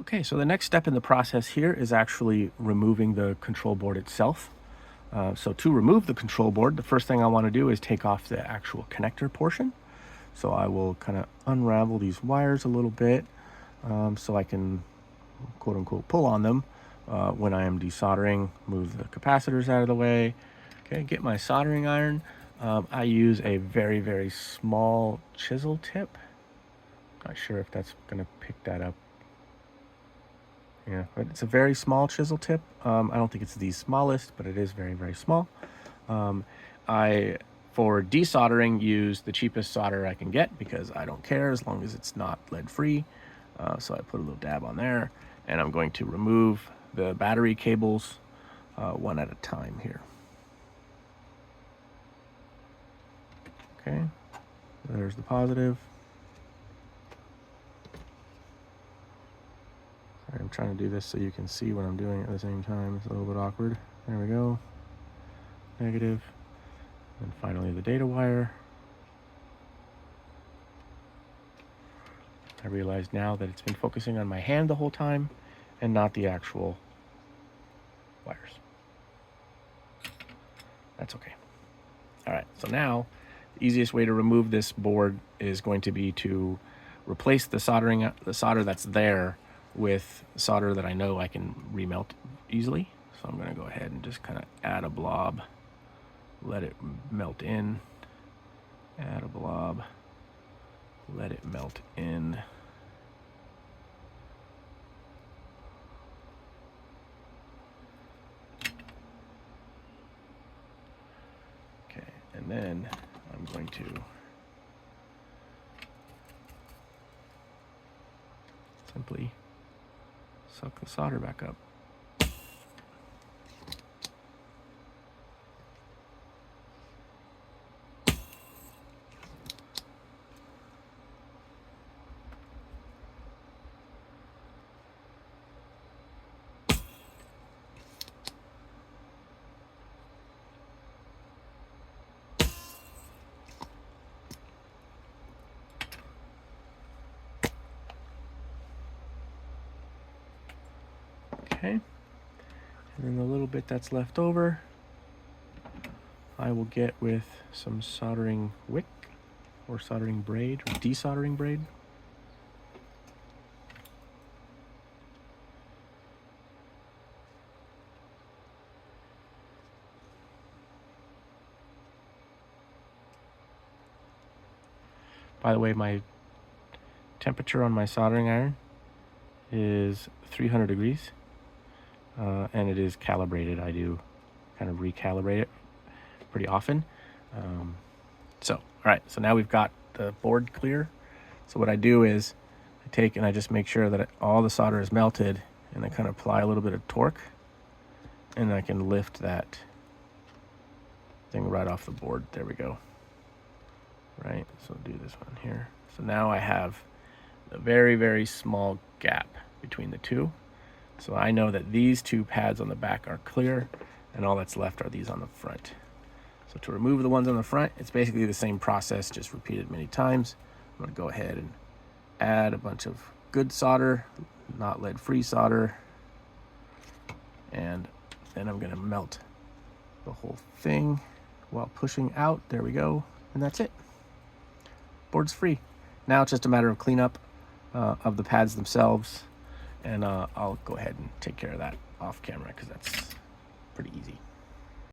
Okay, so the next step in the process here is actually removing the control board itself. So to remove the control board, the first thing I want to do is take off the actual connector portion. So I will kind of unravel these wires a little bit so I can, quote unquote, pull on them when I am desoldering, move the capacitors out of the way. Okay, get my soldering iron. I use a very, very small chisel tip. Not sure if that's going to pick that up. Yeah, but it's a very small chisel tip. I don't think it's the smallest, but it is very, very small. I, for desoldering, use the cheapest solder I can get because I don't care as long as it's not lead-free. So I put a little dab on there, and I'm going to remove the battery cables one at a time here. Okay, there's the positive. Sorry, I'm trying to do this so you can see what I'm doing at the same time. It's a little bit awkward. There we go. Negative. And finally the data wire. I realize now that it's been focusing on my hand the whole time and not the actual wires. That's okay. All right, so now the easiest way to remove this board is going to be to replace the solder that's there with solder that I know I can remelt easily. So I'm going to go ahead and just kind of add a blob, let it melt in, add a blob, let it melt in. Okay, and then I'm going to simply suck the solder back up. Okay, and then the little bit that's left over, I will get with some soldering wick or soldering braid or desoldering braid. By the way, my temperature on my soldering iron is 300 degrees. And it is calibrated. I do kind of recalibrate it pretty often. All right, so now we've got the board clear. So what I do is I take and I just make sure that all the solder is melted, and I kind of apply a little bit of torque, and I can lift that thing right off the board. There we go. Right, so do this one here. So now I have a very, very small gap between the two. So I know that these two pads on the back are clear, and all that's left are these on the front. So to remove the ones on the front, it's basically the same process, just repeated many times. I'm going to go ahead and add a bunch of good solder, not lead-free solder, and then I'm going to melt the whole thing while pushing out. There we go, and that's it. Board's free. Now it's just a matter of cleanup of the pads themselves. And I'll go ahead and take care of that off camera because that's